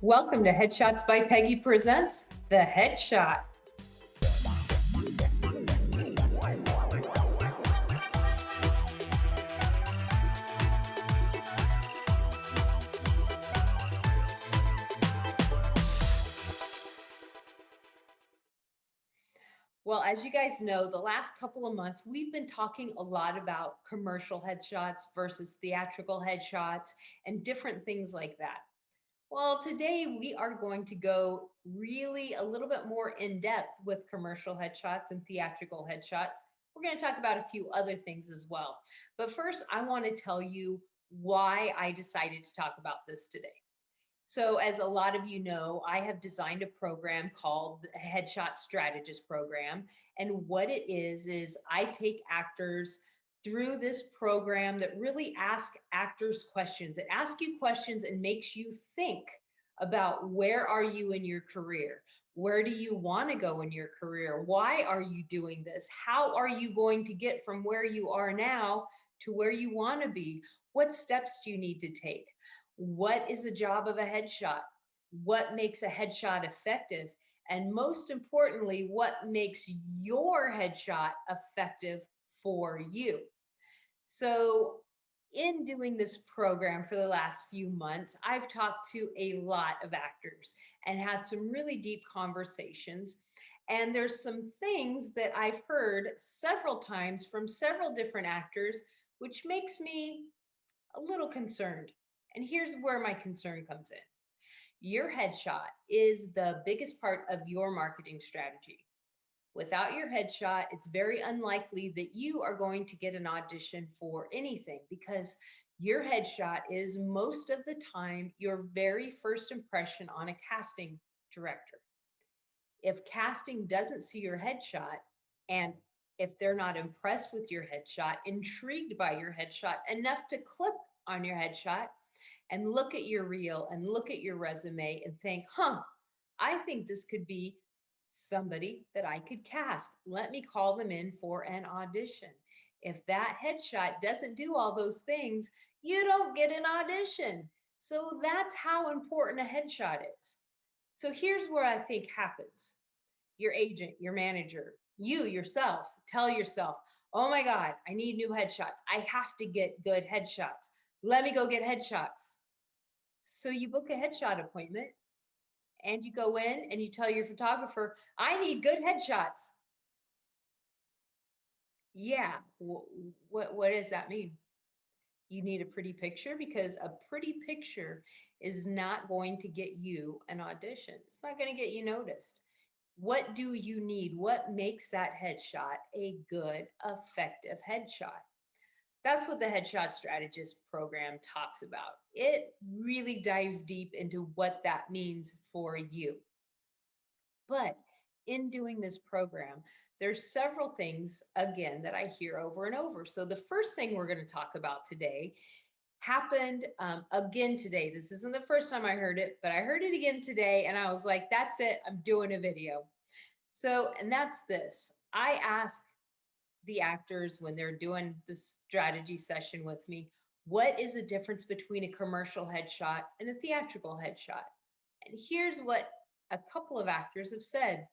Welcome to Headshots by Peggy presents The Headshot. Well, as you guys know, the last couple of months, we've been talking a lot about commercial headshots versus theatrical headshots and different things like that. Well, today we are going to go really a little bit more in depth with commercial headshots and theatrical headshots. We're going to talk about a few other things as well. But first, I want to tell you why I decided to talk about this today. So, as a lot of you know, I have designed a program called the HEADSHOT Strategist Program. And what it is I take actors through this program that really ask actors questions. It asks you questions and makes you think about where are you in your career? Where do you want to go in your career? Why are you doing this? How are you going to get from where you are now to where you want to be? What steps do you need to take? What is the job of a headshot? What makes a headshot effective? And most importantly, what makes your headshot effective for you? So, in doing this program for the last few months, I've talked to a lot of actors and had some really deep conversations. And there's some things that I've heard several times from several different actors, which makes me a little concerned. And here's where my concern comes in. Your headshot is the biggest part of your marketing strategy. Without your headshot, it's very unlikely that you are going to get an audition for anything because your headshot is most of the time your very first impression on a casting director. If casting doesn't see your headshot and if they're not impressed with your headshot, intrigued by your headshot enough to click on your headshot and look at your reel and look at your resume and think, I think this could be somebody that I could cast. Let me call them in for an audition. If that headshot doesn't do all those things, you don't get an audition. So that's how important a headshot is. So here's where I think happens. Your agent, your manager, you yourself, tell yourself, oh my God, I need new headshots. I have to get good headshots. Let me go get headshots. So you book a headshot appointment and you go in and you tell your photographer, I need good headshots. Yeah, what does that mean? You need a pretty picture because a pretty picture is not going to get you an audition. It's not going to get you noticed. What do you need? What makes that headshot a good, effective headshot? That's what the Headshot Strategist program talks about. It really dives deep into what that means for you. But in doing this program, there's several things, again, that I hear over and over. So the first thing we're going to talk about today happened again today. This isn't the first time I heard it, but I heard it again today and I was like, that's it, I'm doing a video. So, and that's this. I ask the actors when they're doing this strategy session with me, what is the difference between a commercial headshot and a theatrical headshot? And here's what a couple of actors have said.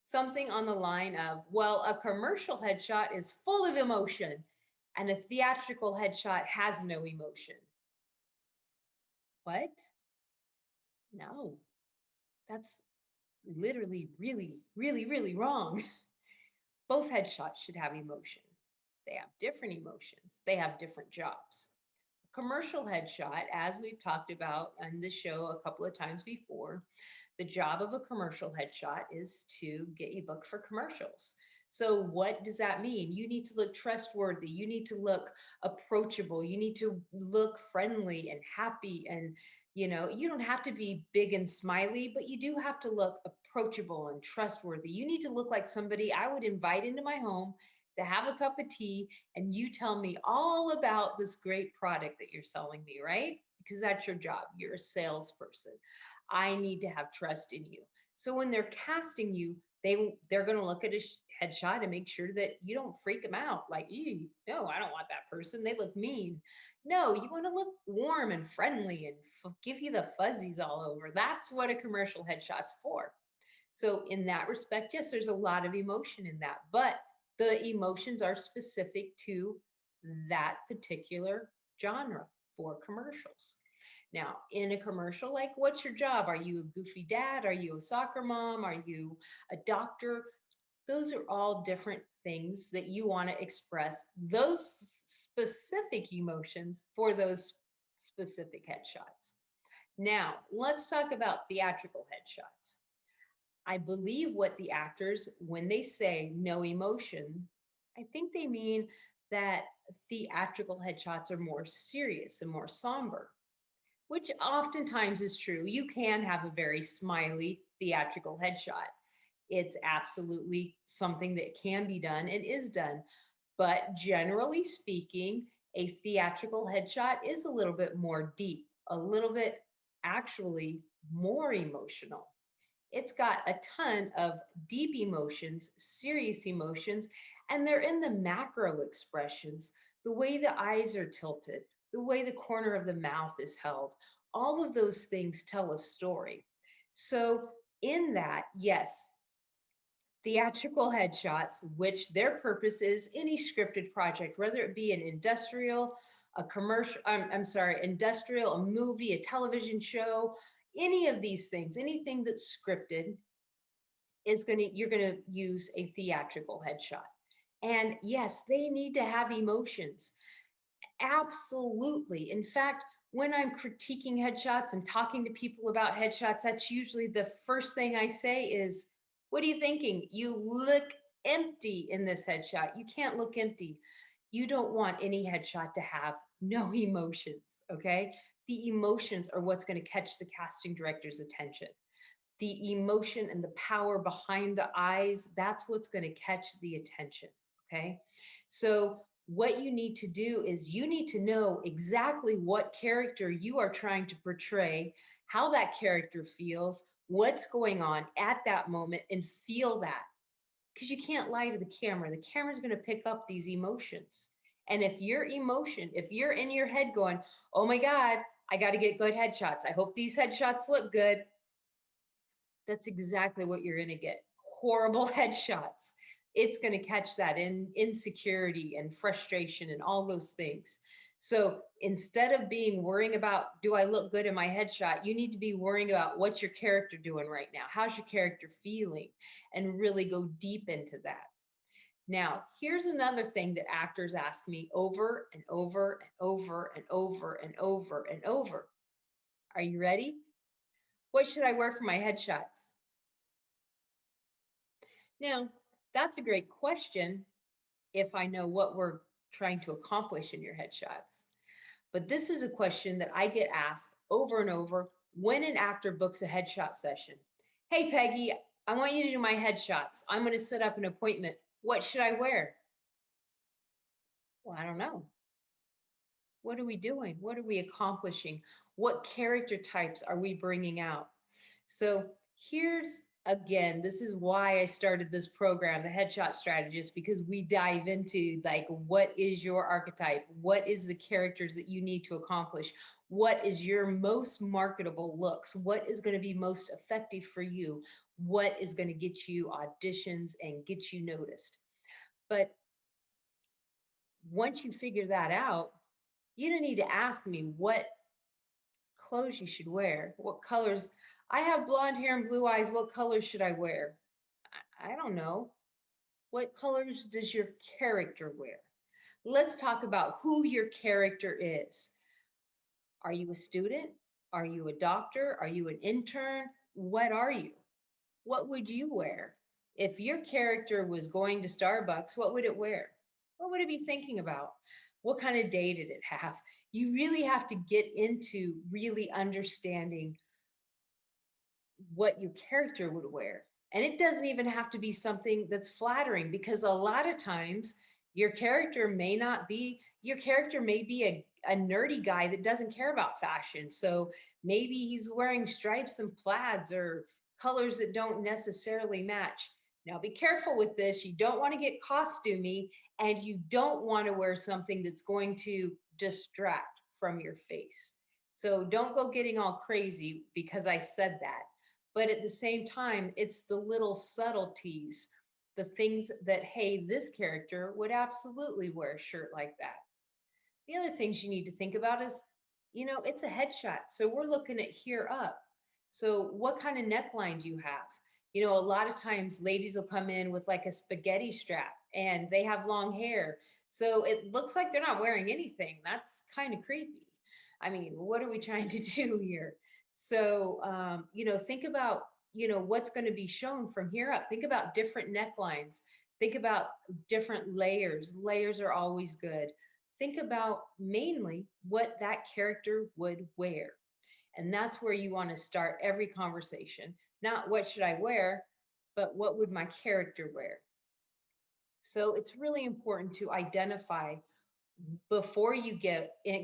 Something on the line of, well, a commercial headshot is full of emotion and a theatrical headshot has no emotion. What? No, that's literally really wrong. Both headshots should have emotion. They have different emotions. They have different jobs. A commercial headshot, as we've talked about on the show a couple of times before, the job of a commercial headshot is to get you booked for commercials. So what does that mean? You need to look trustworthy. You need to look approachable. You need to look friendly and happy. And, you don't have to be big and smiley, but you do have to look approachable and trustworthy. You need to look like somebody I would invite into my home to have a cup of tea and you tell me all about this great product that you're selling me, right? Because that's your job. You're a salesperson. I need to have trust in you. So when they're casting you, they're going to look at a headshot and make sure that you don't freak them out. Like, no, I don't want that person. They look mean. No, you want to look warm and friendly and give you the fuzzies all over. That's what a commercial headshot's for. So in that respect, yes, there's a lot of emotion in that, but the emotions are specific to that particular genre for commercials. Now, in a commercial, like, what's your job? Are you a goofy dad? Are you a soccer mom? Are you a doctor? Those are all different things that you want to express those specific emotions for those specific headshots. Now, let's talk about theatrical headshots. I believe what the actors, when they say no emotion, I think they mean that theatrical headshots are more serious and more somber, which oftentimes is true. You can have a very smiley theatrical headshot. It's absolutely something that can be done and is done. But generally speaking, a theatrical headshot is a little bit more deep, a little bit actually more emotional. It's got a ton of deep emotions, serious emotions, and they're in the macro expressions, the way the eyes are tilted, the way the corner of the mouth is held. All of those things tell a story. So, in that, yes, theatrical headshots, which their purpose is any scripted project, whether it be an industrial, a commercial, I'm sorry, industrial, a movie, a television show, any of these things, anything that's scripted you're going to use a theatrical headshot. And yes, they need to have emotions. Absolutely. In fact, when I'm critiquing headshots and talking to people about headshots, that's usually the first thing I say is, what are you thinking? You look empty in this headshot. You can't look empty. You don't want any headshot to have no emotions, okay? The emotions are what's going to catch the casting director's attention. The emotion and the power behind the eyes, that's what's going to catch the attention, okay? So what you need to do is you need to know exactly what character you are trying to portray, how that character feels, what's going on at that moment, and feel that. Because you can't lie to the camera. The camera's going to pick up these emotions. And if if you're in your head going, oh my God, I got to get good headshots. I hope these headshots look good. That's exactly what you're going to get. Horrible headshots. It's going to catch that insecurity and frustration and all those things. So instead of being worrying about, do I look good in my headshot? You need to be worrying about what's your character doing right now? How's your character feeling? And really go deep into that. Now, here's another thing that actors ask me over and over and over and over and over and over. Are you ready? What should I wear for my headshots? Now, that's a great question if I know what we're trying to accomplish in your headshots. But this is a question that I get asked over and over when an actor books a headshot session. Hey, Peggy, I want you to do my headshots. I'm going to set up an appointment. What should I wear? Well, I don't know. What are we doing? What are we accomplishing? What character types are we bringing out? So here's again, this is why I started this program, the Headshot Strategist, because we dive into like, what is your archetype? What is the characters that you need to accomplish? What is your most marketable looks? What is going to be most effective for you? What is going to get you auditions and get you noticed? But once you figure that out, you don't need to ask me what clothes you should wear, what colors. I have blonde hair and blue eyes. What colors should I wear? I don't know. What colors does your character wear? Let's talk about who your character is. Are you a student? Are you a doctor? Are you an intern? What are you? What would you wear? If your character was going to Starbucks, what would it wear? What would it be thinking about? What kind of day did it have? You really have to get into really understanding what your character would wear. And it doesn't even have to be something that's flattering, because a lot of times your character may be a nerdy guy that doesn't care about fashion. So maybe he's wearing stripes and plaids or colors that don't necessarily match. Now be careful with this. You don't want to get costumey, and you don't want to wear something that's going to distract from your face. So don't go getting all crazy because I said that. But at the same time, it's the little subtleties, the things that, hey, this character would absolutely wear a shirt like that. The other things you need to think about is, it's a headshot. So we're looking at here up. So what kind of neckline do you have? A lot of times ladies will come in with like a spaghetti strap and they have long hair. So it looks like they're not wearing anything. That's kind of creepy. I mean, what are we trying to do here? So, think about, what's going to be shown from here up. Think about different necklines. Think about different layers. Layers are always good. Think about mainly what that character would wear. And that's where you want to start every conversation. Not what should I wear, but what would my character wear? So it's really important to identify before you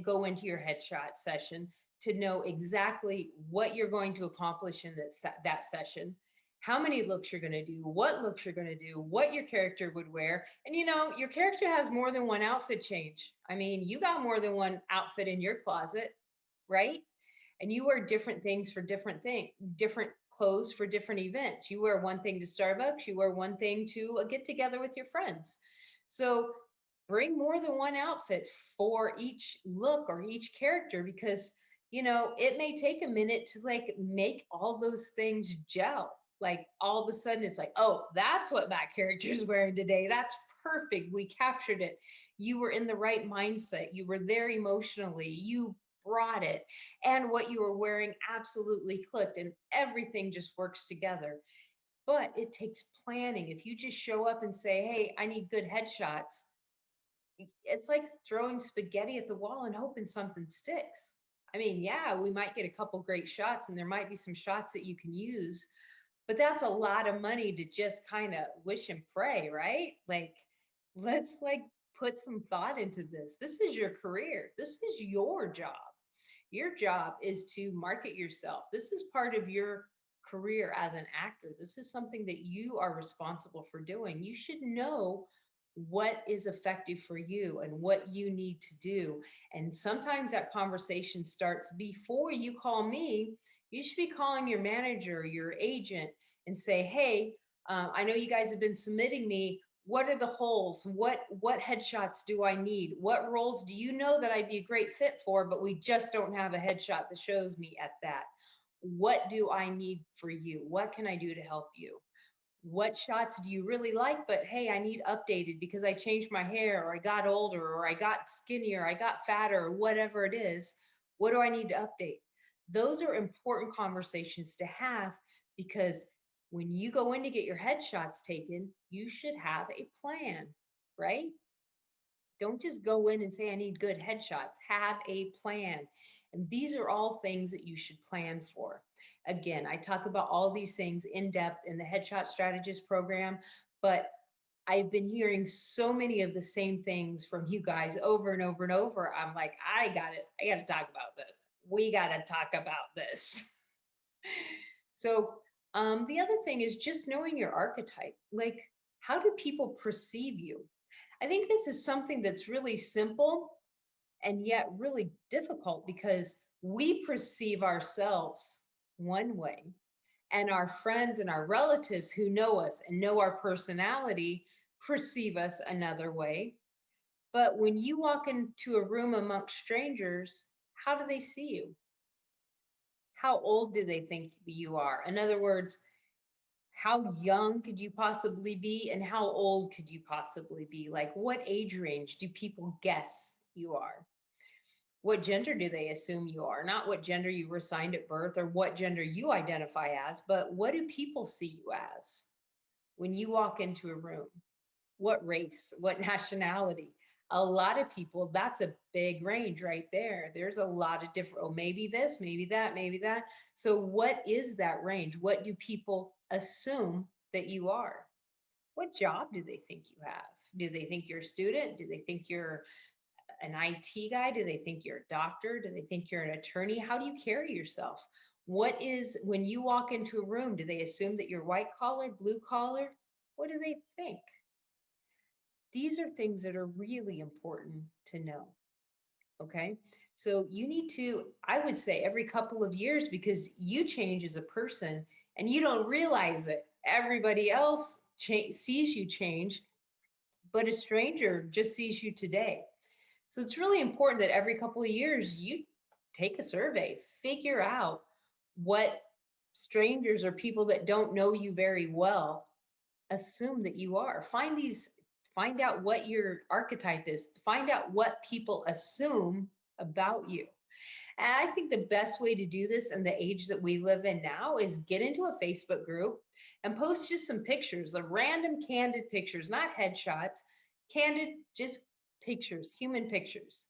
go into your headshot session to know exactly what you're going to accomplish in that session, how many looks you're going to do, what looks you're going to do, what your character would wear. And your character has more than one outfit change. I mean, you got more than one outfit in your closet, right? And you wear different things for different clothes for different events. You wear one thing to Starbucks, you wear one thing to a get together with your friends. So bring more than one outfit for each look or each character, because it may take a minute to like make all those things gel. Like all of a sudden it's like, oh, that's what that character is wearing today. That's perfect. We captured it. You were in the right mindset. You were there emotionally. You brought it. And what you were wearing absolutely clicked, and everything just works together. But it takes planning. If you just show up and say, hey, I need good headshots, it's like throwing spaghetti at the wall and hoping something sticks. I mean, yeah, we might get a couple great shots and there might be some shots that you can use, but that's a lot of money to just kind of wish and pray, right? Like, let's like put some thought into this. This is your career. This is your job. Your job is to market yourself. This is part of your career as an actor. This is something that you are responsible for doing. You should know what is effective for you and what you need to do. And sometimes that conversation starts before you call me. You should be calling your manager, your agent, and say, hey, I know you guys have been submitting me. What are the holes? What headshots do I need? What roles do you know that I'd be a great fit for, but we just don't have a headshot that shows me at that? What do I need for you? What can I do to help you? What shots do you really like, but hey, I need updated because I changed my hair, or I got older, or I got skinnier, I got fatter, or whatever it is. What do I need to update? Those are important conversations to have, because when you go in to get your headshots taken, you should have a plan, right? Don't just go in and say, I need good headshots. Have a plan. And these are all things that you should plan for. Again, I talk about all these things in depth in the Headshot Strategist program, but I've been hearing so many of the same things from you guys over and over and over. I'm like, I got it. I got to talk about this. We got to talk about this. So, the other thing is just knowing your archetype. Like, how do people perceive you? I think this is something that's really simple and yet really difficult, because we perceive ourselves one way, and our friends and our relatives who know us and know our personality perceive us another way. But when you walk into a room amongst strangers, how do they see you? How old do they think that you are? In other words, how young could you possibly be and how old could you possibly be? Like, what age range do people guess you are? What gender do they assume you are? Not what gender you were assigned at birth or what gender you identify as, but what do people see you as when you walk into a room? What race? What nationality? A lot of people, that's a big range right there. There's a lot of different, oh, maybe this, maybe that, maybe that. So, what is that range? What do people assume that you are? What job do they think you have? Do they think you're a student? Do they think you're an IT guy? Do they think you're a doctor? Do they think you're an attorney? How do you carry yourself? What is, when you walk into a room, do they assume that you're white collar, blue collar? What do they think? These are things that are really important to know. Okay. So you need to, I would say, every couple of years, because you change as a person and you don't realize it. Everybody else sees you change, but a stranger just sees you today. So it's really important that every couple of years you take a survey, figure out what strangers or people that don't know you very well assume that you are. Find out what your archetype is, find out what people assume about you. And I think the best way to do this in the age that we live in now is get into a Facebook group and post just some pictures, the random candid pictures, not headshots, candid, just pictures, human pictures,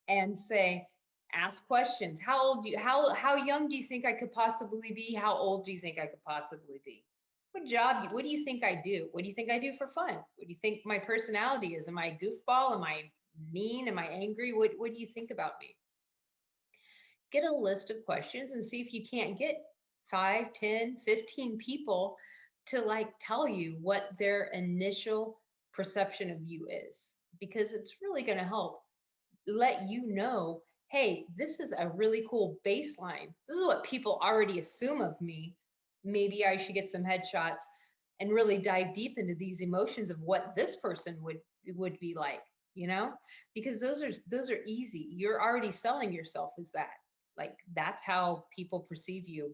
and say, ask questions. How old do you, how young do you think I could possibly be? How old do you think I could possibly be? What do you think I do? What do you think I do for fun? What do you think my personality is? Am I a goofball? Am I mean? Am I angry? What do you think about me? Get a list of questions and see if you can't get 5, 10, 15 people to like tell you what their initial perception of you is, because it's really going to help let you know, hey, this is a really cool baseline. This is what people already assume of me. Maybe I should get some headshots and really dive deep into these emotions of what this person would be like, you know, because those are easy. You're already selling yourself as that. Like that's how people perceive you,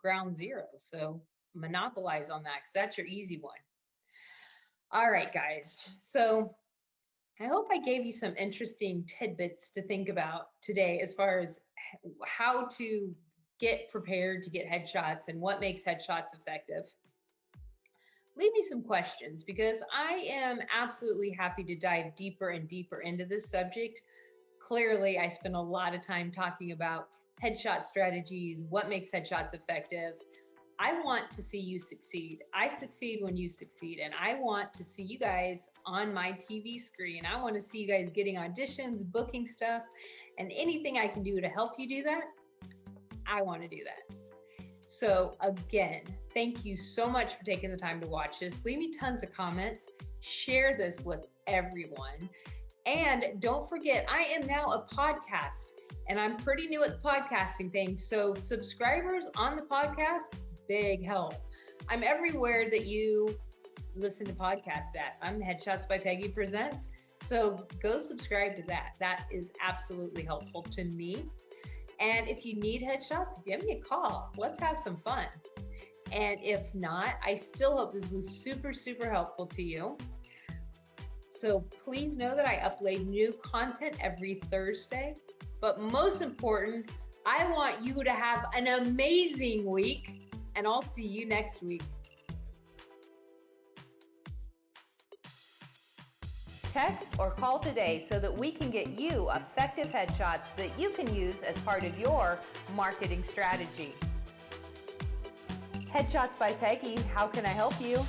ground zero. So monopolize on that because that's your easy one. All right, guys. So I hope I gave you some interesting tidbits to think about today as far as how to get prepared to get headshots and what makes headshots effective. Leave me some questions because I am absolutely happy to dive deeper and deeper into this subject. Clearly, I spent a lot of time talking about headshot strategies, what makes headshots effective. I want to see you succeed. I succeed when you succeed. And I want to see you guys on my TV screen. I want to see you guys getting auditions, booking stuff, and anything I can do to help you do that, I want to do that. So again, thank you so much for taking the time to watch this. Leave me tons of comments. Share this with everyone. And don't forget, I am now a podcast and I'm pretty new at the podcasting thing. So subscribers on the podcast, big help. I'm everywhere that you listen to podcasts at. I'm Headshots by Peggy Presents. So go subscribe to that. That is absolutely helpful to me. And if you need headshots, give me a call. Let's have some fun. And if not, I still hope this was super, super helpful to you. So please know that I upload new content every Thursday. But most important, I want you to have an amazing week, and I'll see you next week. Text or call today so that we can get you effective headshots that you can use as part of your marketing strategy. Headshots by Peggy, how can I help you?